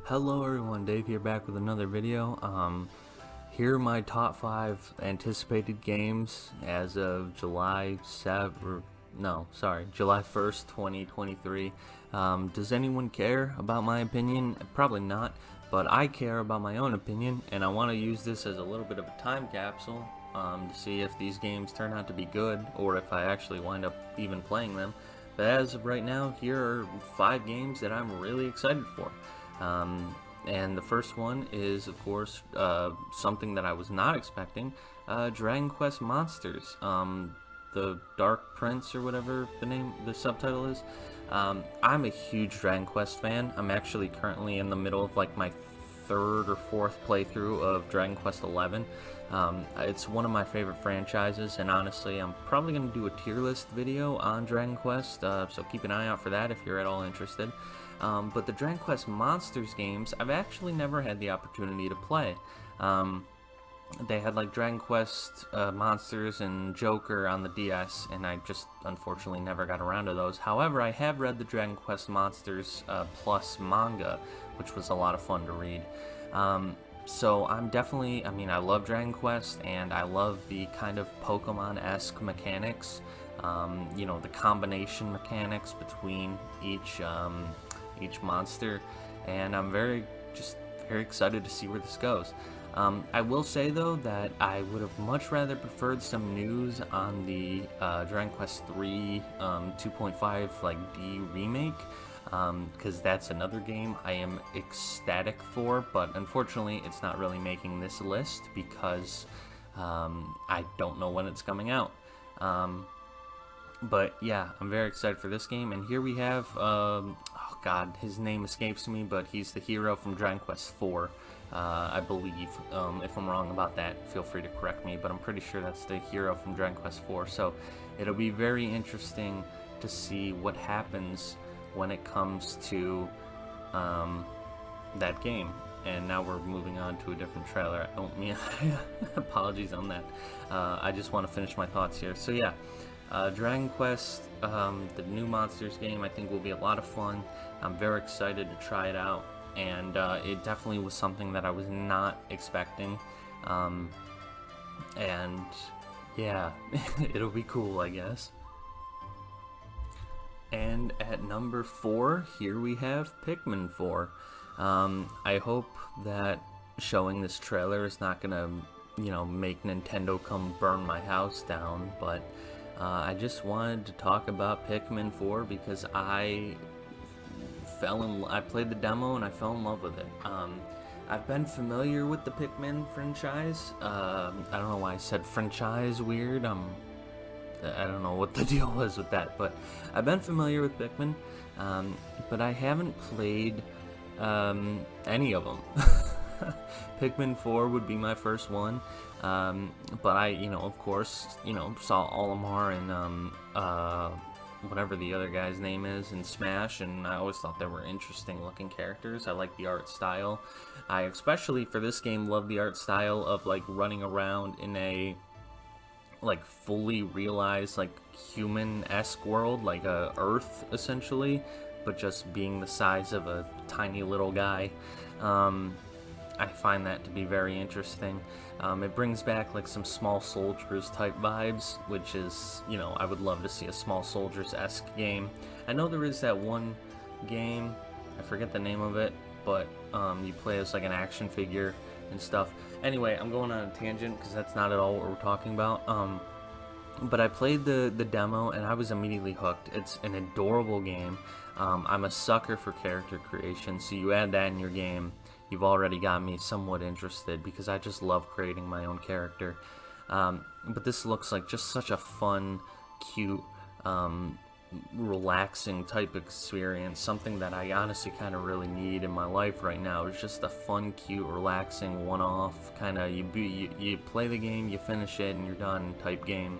Hello everyone, Dave here back with another video. Here are my top 5 anticipated games as of July 1st, 2023. Does anyone care about my opinion? Probably not, but I care about my own opinion, and I want to use this as a little bit of a time capsule to see if these games turn out to be good, or if I actually wind up even playing them. But as of right now, here are 5 games that I'm really excited for. And the first one is, of course, something that I was not expecting, Dragon Quest Monsters, the Dark Prince, or whatever the subtitle is. I'm a huge Dragon Quest fan. I'm actually currently in the middle of like my 3rd or 4th playthrough of Dragon Quest 11. It's one of my favorite franchises, and honestly, I'm probably going to do a tier list video on Dragon Quest, so keep an eye out for that if you're at all interested. But the Dragon Quest Monsters games, I've actually never had the opportunity to play. They had like Dragon Quest Monsters and Joker on the DS, and I just unfortunately never got around to those. However, I have read the Dragon Quest Monsters Plus manga, which was a lot of fun to read. So I'm definitely, I love Dragon Quest, and I love the kind of Pokemon-esque mechanics, the combination mechanics between each monster, and I'm very excited to see where this goes. I will say though that I would have much rather preferred some news on the Dragon Quest 3 2.5 like D remake, because that's another game I am ecstatic for, but unfortunately it's not really making this list because I don't know when it's coming out. But yeah, I'm very excited for this game, and here we have, oh god, his name escapes me, but he's the hero from Dragon Quest 4, I believe. If I'm wrong about that, feel free to correct me, but I'm pretty sure that's the hero from Dragon Quest 4, so it'll be very interesting to see what happens when it comes to that game. And now we're moving on to a different trailer. I don't mean apologies on that. I just want to finish my thoughts here. So yeah, Dragon Quest, the new Monsters game, I think will be a lot of fun. I'm very excited to try it out, and it definitely was something that I was not expecting. And yeah, it'll be cool, I guess. And at number 4, here we have Pikmin 4. I hope that showing this trailer is not gonna, make Nintendo come burn my house down, but I just wanted to talk about Pikmin 4 because I played the demo and I fell in love with it. I've been familiar with the Pikmin franchise. I don't know why I said franchise weird. I don't know what the deal was with that, but I've been familiar with Pikmin, but I haven't played any of them. Pikmin 4 would be my first one, but I, of course, saw Olimar and whatever the other guy's name is in Smash, and I always thought they were interesting looking characters. I like the art style. I especially for this game love the art style of like running around in a like fully realized like human-esque world, like Earth essentially, but just being the size of a tiny little guy. I find that to be very interesting. It brings back like some Small Soldiers type vibes, which is, I would love to see a Small Soldiers-esque game. I know there is that one game, I forget the name of it, but you play as like an action figure and stuff. Anyway, I'm going on a tangent because that's not at all what we're talking about. But I played the demo and I was immediately hooked. It's an adorable game. I'm a sucker for character creation, so you add that in your game, you've already got me somewhat interested because I just love creating my own character. But this looks like just such a fun, cute, relaxing type experience, something that I honestly kind of really need in my life right now. It's just a fun, cute, relaxing, one-off kind of, you play the game, you finish it, and you're done type game.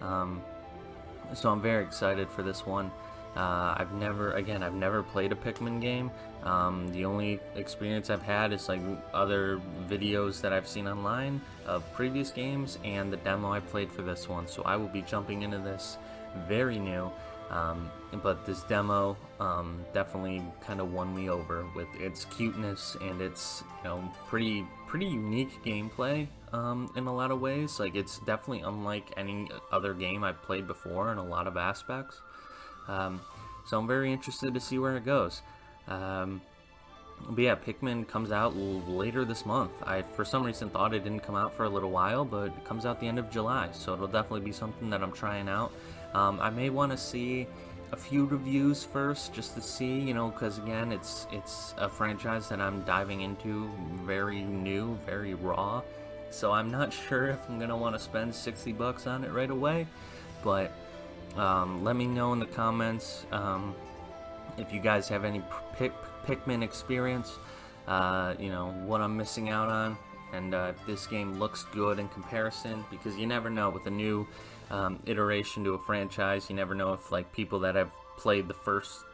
So I'm very excited for this one. I've never played a Pikmin game. The only experience I've had is like other videos that I've seen online of previous games and the demo I played for this one. So I will be jumping into this very new. But this demo definitely kind of won me over with its cuteness and its, pretty unique gameplay in a lot of ways. Like, it's definitely unlike any other game I've played before in a lot of aspects. So I'm very interested to see where it goes. But yeah, Pikmin comes out later this month. I, for some reason, thought it didn't come out for a little while, but it comes out the end of July, so it'll definitely be something that I'm trying out. I may want to see a few reviews first, just to see, because again, it's a franchise that I'm diving into, very new, very raw. So I'm not sure if I'm gonna want to spend $60 on it right away, but let me know in the comments if you guys have any Pikmin experience, what I'm missing out on, and if this game looks good in comparison, because you never know with a new iteration to a franchise. You never know if, like, people that have played the first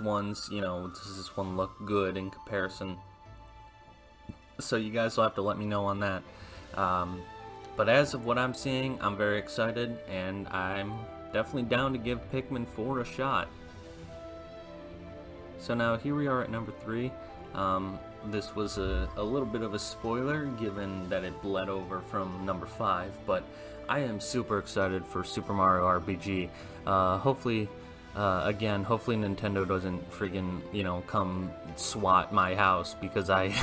ones, does this one look good in comparison? So you guys will have to let me know on that. But as of what I'm seeing, I'm very excited, and I'm definitely down to give Pikmin 4 a shot. So now here we are at number 3. This was a little bit of a spoiler given that it bled over from number 5, but I am super excited for Super Mario RPG. Hopefully Nintendo doesn't friggin', come SWAT my house because I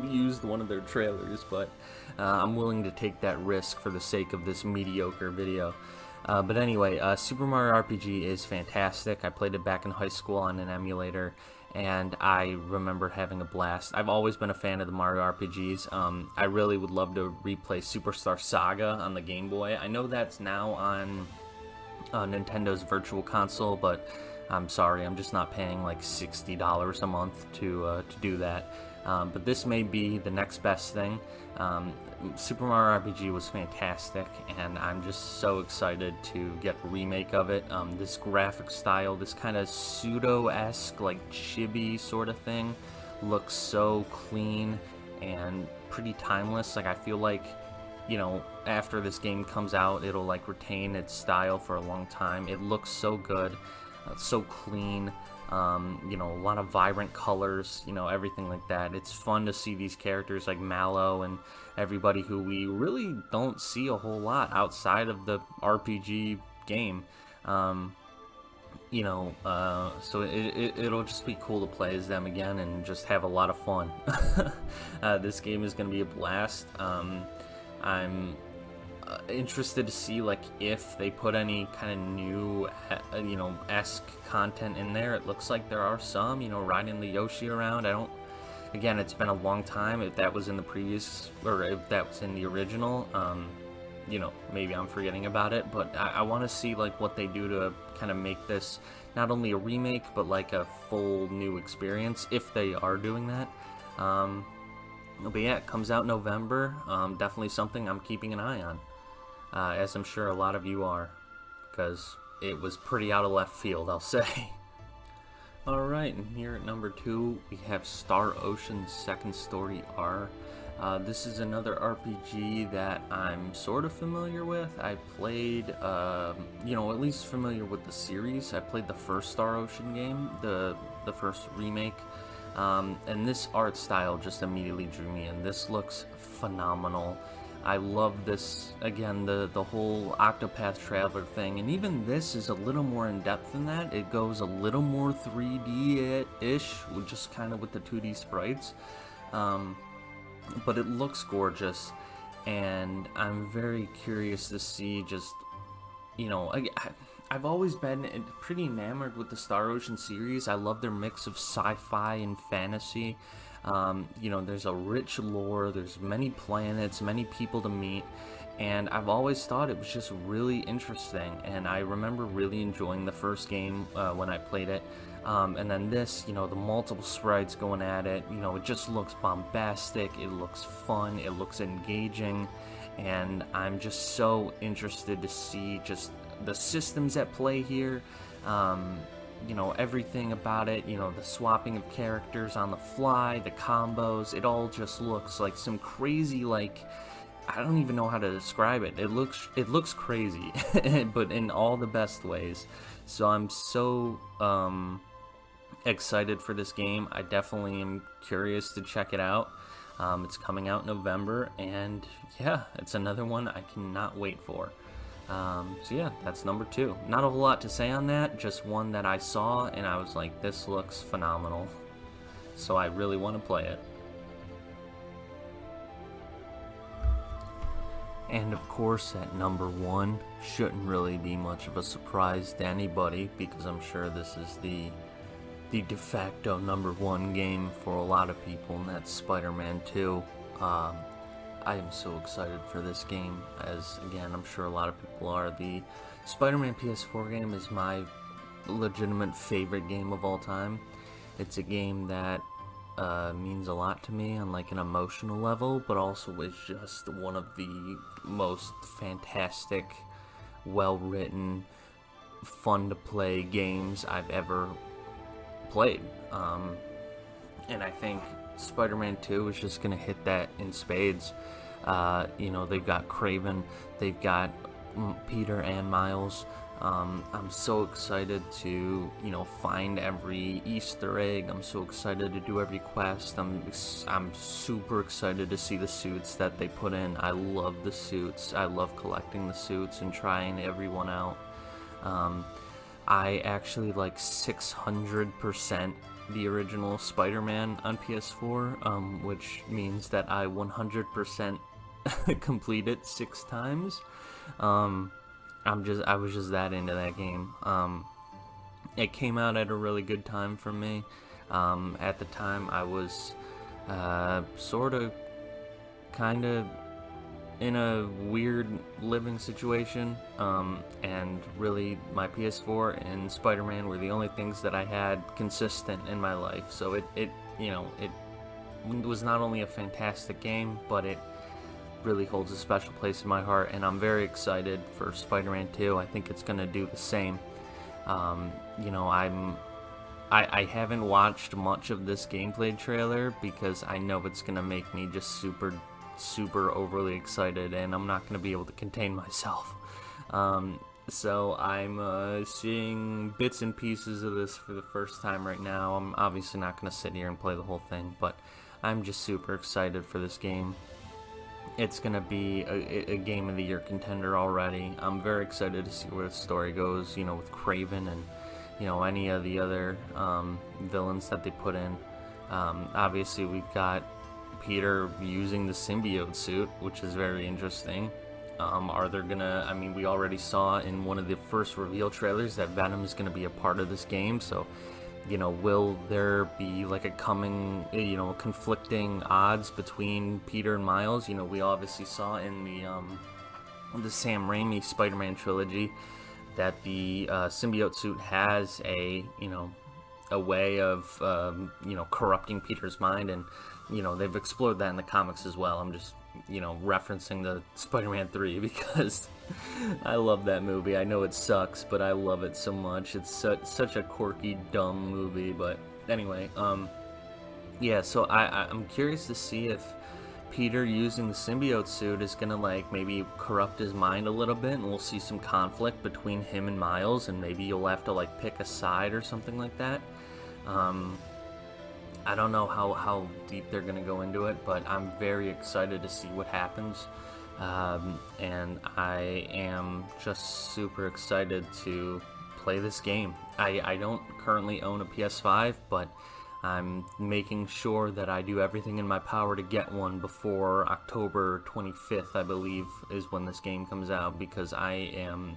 used one of their trailers, but I'm willing to take that risk for the sake of this mediocre video. But anyway, Super Mario RPG is fantastic. I played it back in high school on an emulator, and I remember having a blast. I've always been a fan of the Mario RPGs. I really would love to replay Superstar Saga on the Game Boy. I know that's now on Nintendo's Virtual Console, but I'm sorry, I'm just not paying like $60 a month to do that. But this may be the next best thing. Super Mario RPG was fantastic, and I'm just so excited to get a remake of it. This graphic style, this kind of pseudo-esque, like chibi sort of thing, looks so clean and pretty timeless. Like, I feel like, after this game comes out, it'll like retain its style for a long time. It looks so good, so clean. A lot of vibrant colors, everything like that. It's fun to see these characters like Mallow and everybody who we really don't see a whole lot outside of the RPG game. So it'll just be cool to play as them again and just have a lot of fun. This game is going to be a blast. I'm interested to see, like, if they put any kind of new esque content in there. It looks like there are some, riding the Yoshi around. Again, it's been a long time if that was in the previous, or if that was in the original. Maybe I'm forgetting about it, but I want to see like what they do to kind of make this not only a remake but like a full new experience, if they are doing that. But yeah, it comes out November. Definitely something I'm keeping an eye on. As I'm sure a lot of you are, because it was pretty out of left field, I'll say. Alright, and here at number 2, we have Star Ocean's Second Story R. This is another RPG that I'm sort of familiar with. I played, at least familiar with the series. I played the first Star Ocean game, the first remake. And this art style just immediately drew me in. This looks phenomenal. I love this, again, the whole Octopath Traveler thing, and even this is a little more in-depth than that. It goes a little more 3D-ish, just kind of with the 2D sprites, but it looks gorgeous, and I'm very curious to see just, I've always been pretty enamored with the Star Ocean series. I love their mix of sci-fi and fantasy. There's a rich lore, there's many planets, many people to meet, and I've always thought it was just really interesting, and I remember really enjoying the first game when I played it, and then this, the multiple sprites going at it, it just looks bombastic, it looks fun, it looks engaging, and I'm just so interested to see just the systems at play here. Everything about it, the swapping of characters on the fly, the combos, it all just looks like some crazy, like, I don't even know how to describe it. It looks crazy, but in all the best ways. So I'm so excited for this game. I definitely am curious to check it out. It's coming out in November, and yeah, it's another one I cannot wait for. So yeah, that's number 2. Not a whole lot to say on that, just one that I saw and I was like, this looks phenomenal. So I really want to play it. And of course, at number 1, shouldn't really be much of a surprise to anybody, because I'm sure this is the de facto number 1 game for a lot of people, and that's Spider-Man 2. I am so excited for this game, as again, I'm sure a lot of people are. The Spider-Man PS4 game is my legitimate favorite game of all time. It's a game that means a lot to me on like an emotional level, but also is just one of the most fantastic, well-written, fun to play games I've ever played. And I think Spider-Man 2 is just gonna hit that in spades. You know, they've got Craven, they've got Peter and Miles. I'm so excited to, you know, find every Easter egg. I'm so excited to do every quest. I'm super excited to see the suits that they put in. I love the suits. I love collecting the suits and trying everyone out. I actually like 600% the original Spider-Man on PS4, which means that I 100% complete it 6 times. I was just that into that game. It came out at a really good time for me. At the time, I was kind of in a weird living situation, and really my PS4 and Spider-Man were the only things that I had consistent in my life. So it was not only a fantastic game, but it really holds a special place in my heart, and I'm very excited for Spider-Man 2. I think it's gonna do the same. You know, I haven't watched much of this gameplay trailer because I know it's gonna make me just super overly excited, and I'm not gonna be able to contain myself. So I'm seeing bits and pieces of this for the first time right now. I'm obviously not gonna sit here and play the whole thing, but I'm just super excited for this game. It's gonna be a Game of the Year contender already. I'm very excited to see where the story goes, you know, with Craven and, you know, any of the other villains that they put in. Obviously, we've got Peter using the symbiote suit, which is very interesting. Are there gonna, I mean, we already saw in one of the first reveal trailers that Venom is gonna be a part of this game, so, you know, will there be like a conflicting odds between Peter and Miles? You know, we obviously saw in the Sam Raimi Spider-Man trilogy that the symbiote suit has a way of corrupting Peter's mind, and you know, they've explored that in the comics as well. I'm just, you know, referencing the Spider-Man 3 because I love that movie. I know it sucks, but I love it so much. It's such a quirky, dumb movie. But anyway, yeah, so I'm curious to see if Peter using the symbiote suit is gonna like maybe corrupt his mind a little bit, and we'll see some conflict between him and Miles, and maybe you'll have to like pick a side or something like that. I don't know how deep they're gonna go into it, but I'm very excited to see what happens. And I am just super excited to play this game. I don't currently own a PS5, but I'm making sure that I do everything in my power to get one before October 25th, I believe, is when this game comes out, because I am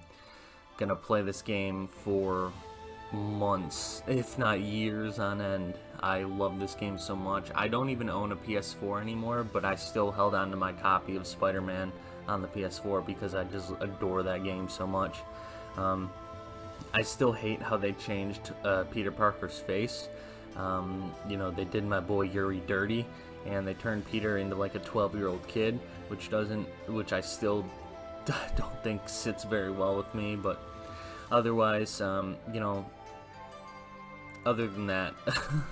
gonna play this game for months, if not years on end. I love this game so much. I don't even own a PS4 anymore, but I still held on to my copy of Spider-Man on the PS4 because I just adore that game so much. I still hate how they changed Peter Parker's face. You know, they did my boy Yuri dirty, and they turned Peter into like a 12-year-old kid, which I still don't think sits very well with me, but otherwise, you know, other than that,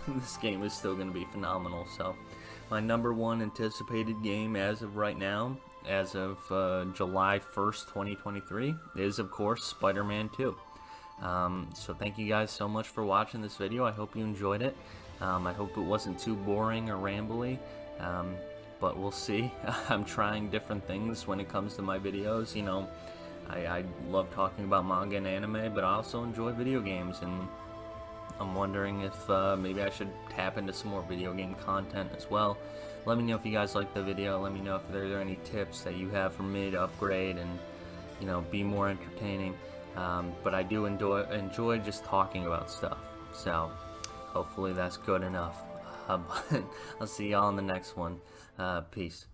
this game is still going to be phenomenal. So my number 1 anticipated game as of right now as of July 1st, 2023 is, of course, SpiderMan 2. So thank you guys so much for watching this video. I hope you enjoyed it. I hope it wasn't too boring or rambly, but we'll see. I'm trying different things when it comes to my videos. You know, I love talking about manga and anime, but I also enjoy video games, and I'm wondering if maybe I should tap into some more video game content as well. Let me know if you guys liked the video. Let me know if there are any tips that you have for me to upgrade and, you know, be more entertaining. But I do enjoy just talking about stuff. So hopefully that's good enough. But I'll see y'all in the next one. Peace.